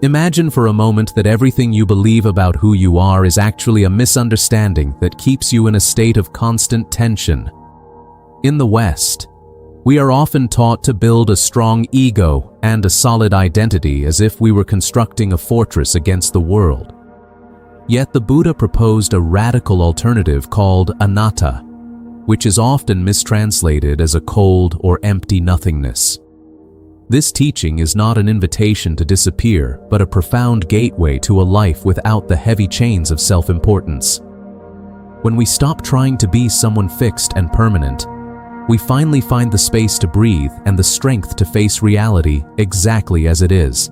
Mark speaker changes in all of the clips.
Speaker 1: Imagine for a moment that everything you believe about who you are is actually a misunderstanding that keeps you in a state of constant tension. In the West, we are often taught to build a strong ego and a solid identity as if we were constructing a fortress against the world. Yet the Buddha proposed a radical alternative called Anatta, which is often mistranslated as a cold or empty nothingness. This teaching is not an invitation to disappear, but a profound gateway to a life without the heavy chains of self-importance. When we stop trying to be someone fixed and permanent, we finally find the space to breathe and the strength to face reality exactly as it is.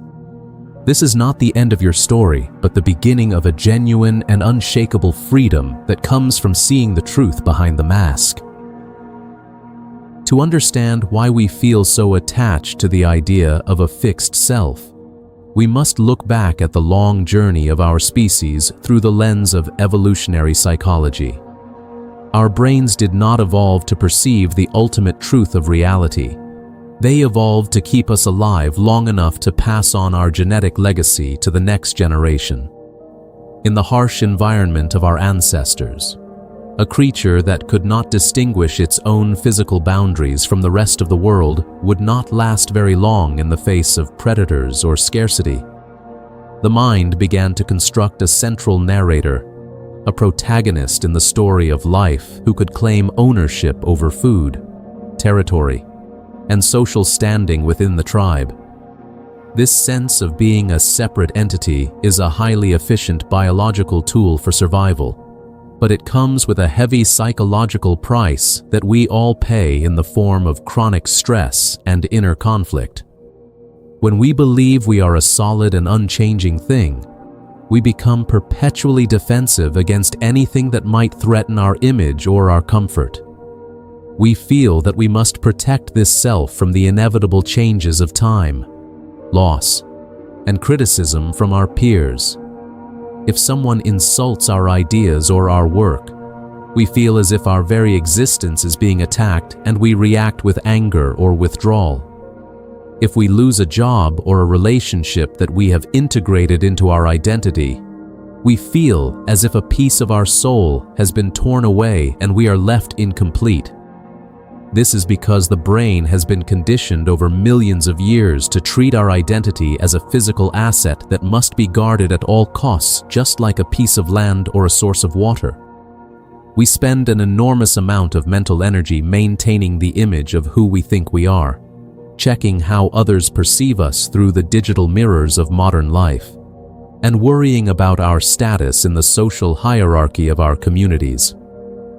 Speaker 1: This is not the end of your story, but the beginning of a genuine and unshakable freedom that comes from seeing the truth behind the mask. To understand why we feel so attached to the idea of a fixed self, we must look back at the long journey of our species through the lens of evolutionary psychology. Our brains did not evolve to perceive the ultimate truth of reality. They evolved to keep us alive long enough to pass on our genetic legacy to the next generation. In the harsh environment of our ancestors, a creature that could not distinguish its own physical boundaries from the rest of the world would not last very long in the face of predators or scarcity. The mind began to construct a central narrator, a protagonist in the story of life who could claim ownership over food, territory, and social standing within the tribe. This sense of being a separate entity is a highly efficient biological tool for survival, but it comes with a heavy psychological price that we all pay in the form of chronic stress and inner conflict. When we believe we are a solid and unchanging thing, we become perpetually defensive against anything that might threaten our image or our comfort. We feel that we must protect this self from the inevitable changes of time, loss, and criticism from our peers. If someone insults our ideas or our work, we feel as if our very existence is being attacked and we react with anger or withdrawal. If we lose a job or a relationship that we have integrated into our identity, we feel as if a piece of our soul has been torn away and we are left incomplete. This is because the brain has been conditioned over millions of years to treat our identity as a physical asset that must be guarded at all costs, just like a piece of land or a source of water. We spend an enormous amount of mental energy maintaining the image of who we think we are, checking how others perceive us through the digital mirrors of modern life, and worrying about our status in the social hierarchy of our communities.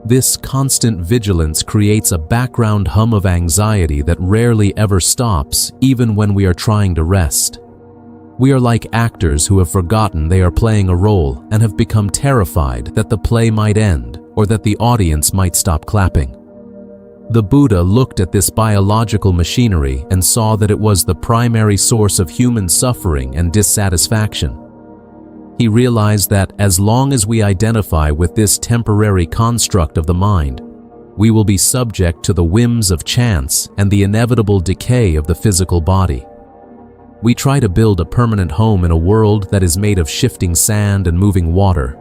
Speaker 1: This constant vigilance creates a background hum of anxiety that rarely ever stops, even when we are trying to rest. We are like actors who have forgotten they are playing a role and have become terrified that the play might end or that the audience might stop clapping. The Buddha looked at this biological machinery and saw that it was the primary source of human suffering and dissatisfaction. He realized that as long as we identify with this temporary construct of the mind, we will be subject to the whims of chance and the inevitable decay of the physical body. We try to build a permanent home in a world that is made of shifting sand and moving water.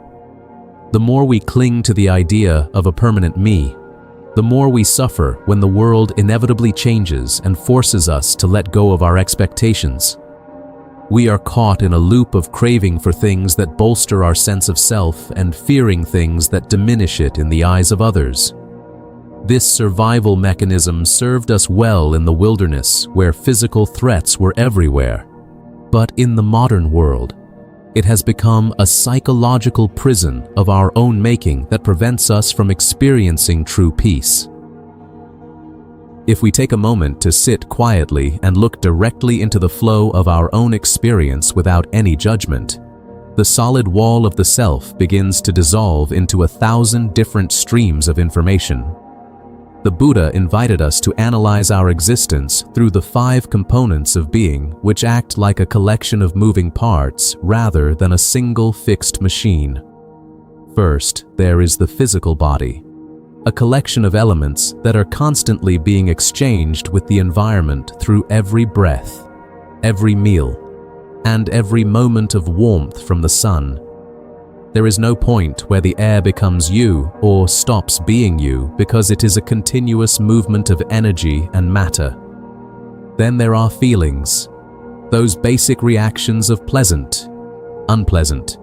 Speaker 1: The more we cling to the idea of a permanent me, the more we suffer when the world inevitably changes and forces us to let go of our expectations. We are caught in a loop of craving for things that bolster our sense of self and fearing things that diminish it in the eyes of others. This survival mechanism served us well in the wilderness where physical threats were everywhere. But in the modern world, it has become a psychological prison of our own making that prevents us from experiencing true peace. If we take a moment to sit quietly and look directly into the flow of our own experience without any judgment, the solid wall of the self begins to dissolve into 1,000 different streams of information. The Buddha invited us to analyze our existence through the 5 components of being, which act like a collection of moving parts rather than a single fixed machine. First, there is the physical body, a collection of elements that are constantly being exchanged with the environment through every breath, every meal, and every moment of warmth from the sun. There is no point where the air becomes you or stops being you because it is a continuous movement of energy and matter. Then there are feelings, those basic reactions of pleasant, unpleasant,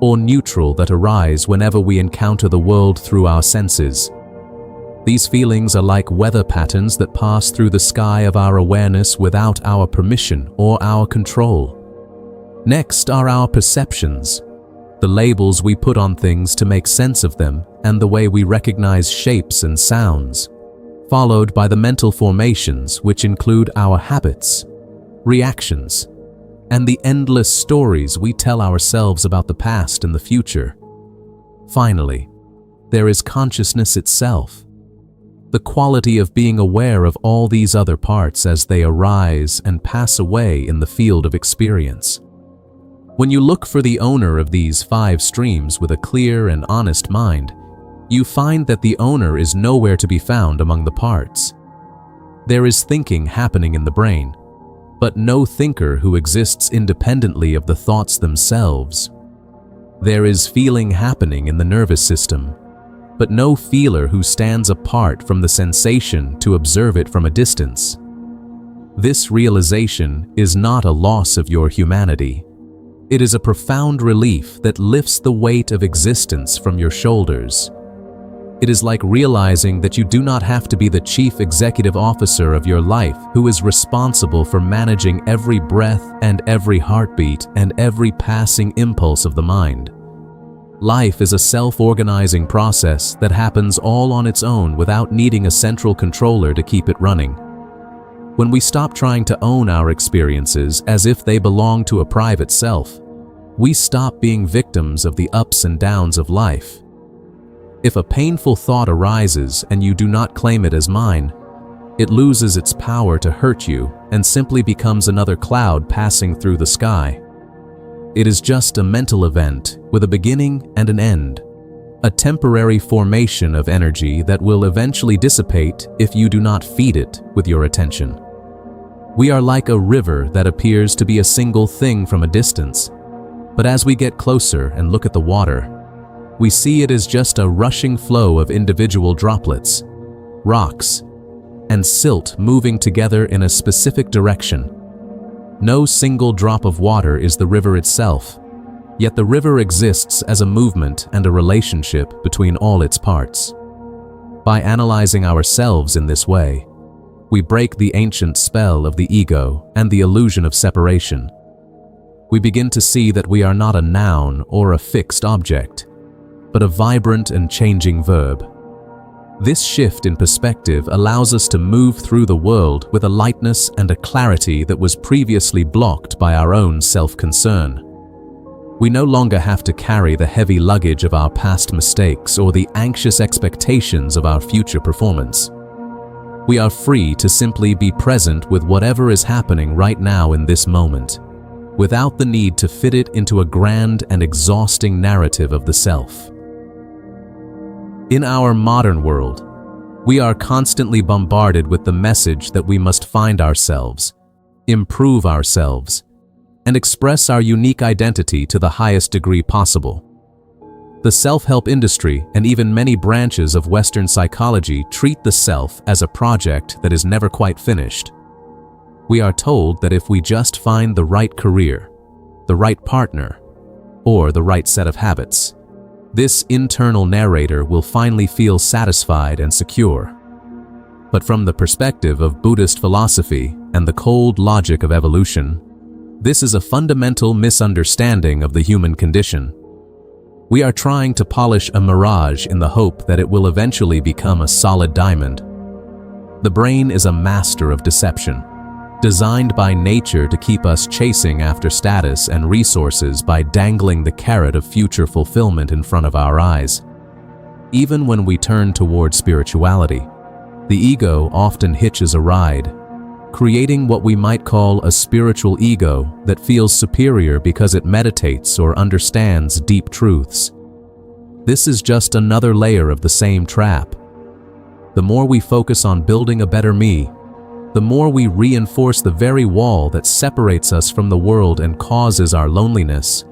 Speaker 1: or neutral that arise whenever we encounter the world through our senses. These feelings are like weather patterns that pass through the sky of our awareness without our permission or our control. Next are our perceptions, the labels we put on things to make sense of them and the way we recognize shapes and sounds, followed by the mental formations which include our habits, reactions, and the endless stories we tell ourselves about the past and the future. Finally, there is consciousness itself, the quality of being aware of all these other parts as they arise and pass away in the field of experience. When you look for the owner of these 5 streams with a clear and honest mind, you find that the owner is nowhere to be found among the parts. There is thinking happening in the brain, but no thinker who exists independently of the thoughts themselves. There is feeling happening in the nervous system, but no feeler who stands apart from the sensation to observe it from a distance. This realization is not a loss of your humanity. It is a profound relief that lifts the weight of existence from your shoulders. It is like realizing that you do not have to be the chief executive officer of your life who is responsible for managing every breath and every heartbeat and every passing impulse of the mind. Life is a self-organizing process that happens all on its own without needing a central controller to keep it running. When we stop trying to own our experiences as if they belong to a private self, we stop being victims of the ups and downs of life. If a painful thought arises and you do not claim it as mine, it loses its power to hurt you and simply becomes another cloud passing through the sky. It is just a mental event with a beginning and an end, a temporary formation of energy that will eventually dissipate if you do not feed it with your attention. We are like a river that appears to be a single thing from a distance, but as we get closer and look at the water, we see it as just a rushing flow of individual droplets, rocks, and silt moving together in a specific direction. No single drop of water is the river itself, yet the river exists as a movement and a relationship between all its parts. By analyzing ourselves in this way, we break the ancient spell of the ego and the illusion of separation. We begin to see that we are not a noun or a fixed object, but a vibrant and changing verb. This shift in perspective allows us to move through the world with a lightness and a clarity that was previously blocked by our own self-concern. We no longer have to carry the heavy luggage of our past mistakes or the anxious expectations of our future performance. We are free to simply be present with whatever is happening right now in this moment, without the need to fit it into a grand and exhausting narrative of the self. In our modern world, we are constantly bombarded with the message that we must find ourselves, improve ourselves, and express our unique identity to the highest degree possible. The self-help industry and even many branches of Western psychology treat the self as a project that is never quite finished. We are told that if we just find the right career, the right partner, or the right set of habits, this internal narrator will finally feel satisfied and secure. But from the perspective of Buddhist philosophy and the cold logic of evolution, this is a fundamental misunderstanding of the human condition. We are trying to polish a mirage in the hope that it will eventually become a solid diamond. The brain is a master of deception, designed by nature to keep us chasing after status and resources by dangling the carrot of future fulfillment in front of our eyes. Even when we turn toward spirituality, the ego often hitches a ride, creating what we might call a spiritual ego that feels superior because it meditates or understands deep truths. This is just another layer of the same trap. The more we focus on building a better me, the more we reinforce the very wall that separates us from the world and causes our loneliness.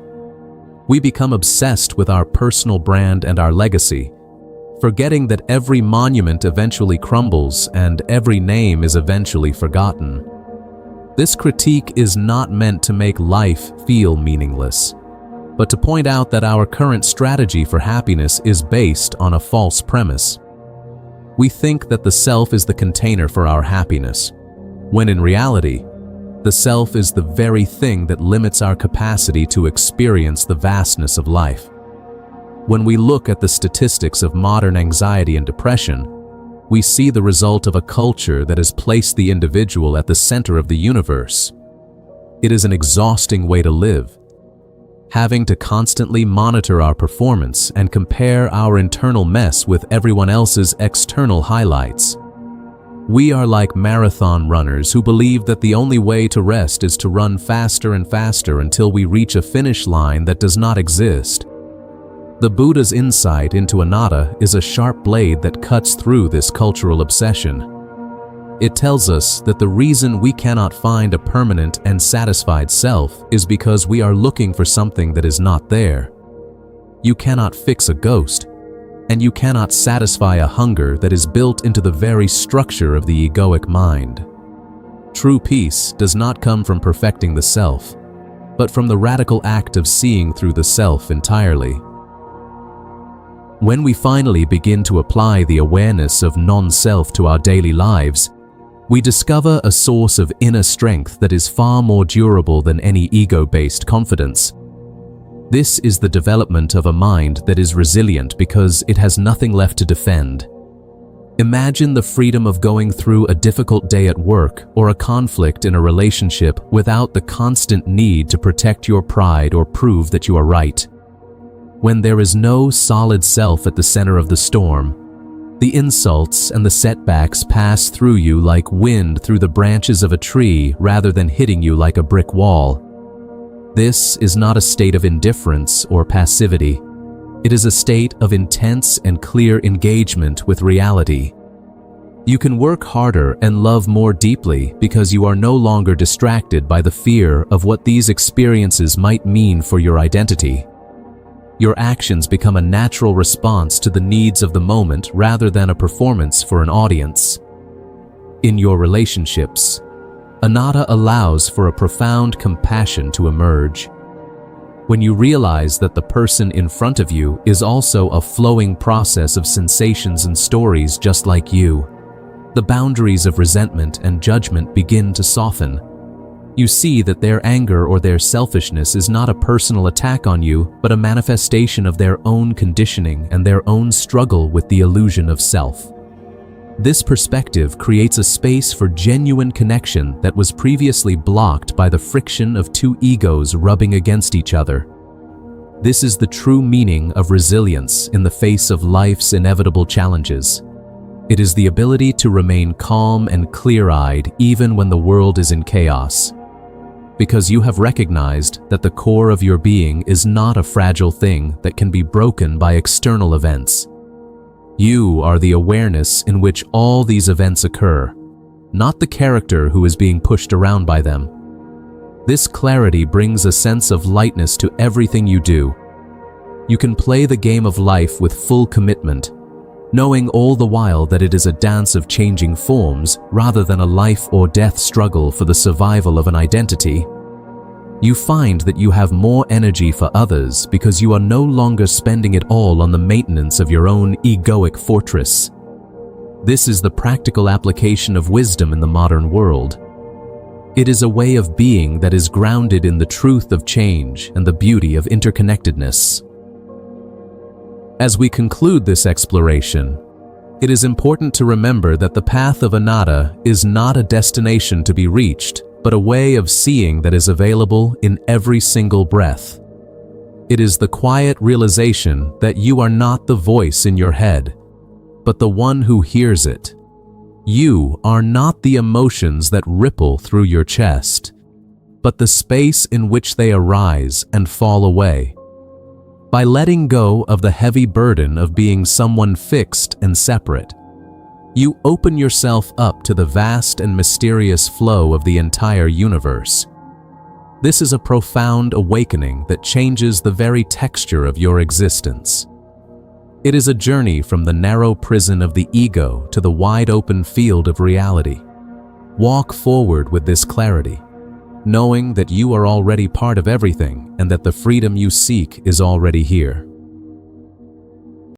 Speaker 1: We become obsessed with our personal brand and our legacy, forgetting that every monument eventually crumbles and every name is eventually forgotten. This critique is not meant to make life feel meaningless, but to point out that our current strategy for happiness is based on a false premise. We think that the self is the container for our happiness, when in reality, the self is the very thing that limits our capacity to experience the vastness of life. When we look at the statistics of modern anxiety and depression, we see the result of a culture that has placed the individual at the center of the universe. It is an exhausting way to live, having to constantly monitor our performance and compare our internal mess with everyone else's external highlights. We are like marathon runners who believe that the only way to rest is to run faster and faster until we reach a finish line that does not exist. The Buddha's insight into Anatta is a sharp blade that cuts through this cultural obsession. It tells us that the reason we cannot find a permanent and satisfied self is because we are looking for something that is not there. You cannot fix a ghost, and you cannot satisfy a hunger that is built into the very structure of the egoic mind. True peace does not come from perfecting the self, but from the radical act of seeing through the self entirely. When we finally begin to apply the awareness of non-self to our daily lives, we discover a source of inner strength that is far more durable than any ego-based confidence. This is the development of a mind that is resilient because it has nothing left to defend. Imagine the freedom of going through a difficult day at work or a conflict in a relationship without the constant need to protect your pride or prove that you are right. When there is no solid self at the center of the storm, the insults and the setbacks pass through you like wind through the branches of a tree rather than hitting you like a brick wall. This is not a state of indifference or passivity. It is a state of intense and clear engagement with reality. You can work harder and love more deeply because you are no longer distracted by the fear of what these experiences might mean for your identity. Your actions become a natural response to the needs of the moment rather than a performance for an audience. In your relationships, Anatta allows for a profound compassion to emerge. When you realize that the person in front of you is also a flowing process of sensations and stories just like you, the boundaries of resentment and judgment begin to soften. You see that their anger or their selfishness is not a personal attack on you, but a manifestation of their own conditioning and their own struggle with the illusion of self. This perspective creates a space for genuine connection that was previously blocked by the friction of two egos rubbing against each other. This is the true meaning of resilience in the face of life's inevitable challenges. It is the ability to remain calm and clear-eyed even when the world is in chaos. Because you have recognized that the core of your being is not a fragile thing that can be broken by external events. You are the awareness in which all these events occur, not the character who is being pushed around by them. This clarity brings a sense of lightness to everything you do. You can play the game of life with full commitment, knowing all the while that it is a dance of changing forms rather than a life or death struggle for the survival of an identity. You find that you have more energy for others because you are no longer spending it all on the maintenance of your own egoic fortress. This is the practical application of wisdom in the modern world. It is a way of being that is grounded in the truth of change and the beauty of interconnectedness. As we conclude this exploration, it is important to remember that the path of Anatta is not a destination to be reached, but a way of seeing that is available in every single breath. It is the quiet realization that you are not the voice in your head, but the one who hears it. You are not the emotions that ripple through your chest, but the space in which they arise and fall away. By letting go of the heavy burden of being someone fixed and separate, You open yourself up to the vast and mysterious flow of the entire universe. This is a profound awakening that changes the very texture of your existence. It is a journey from the narrow prison of the ego to the wide-open field of reality. Walk forward with this clarity, knowing that you are already part of everything and that the freedom you seek is already here.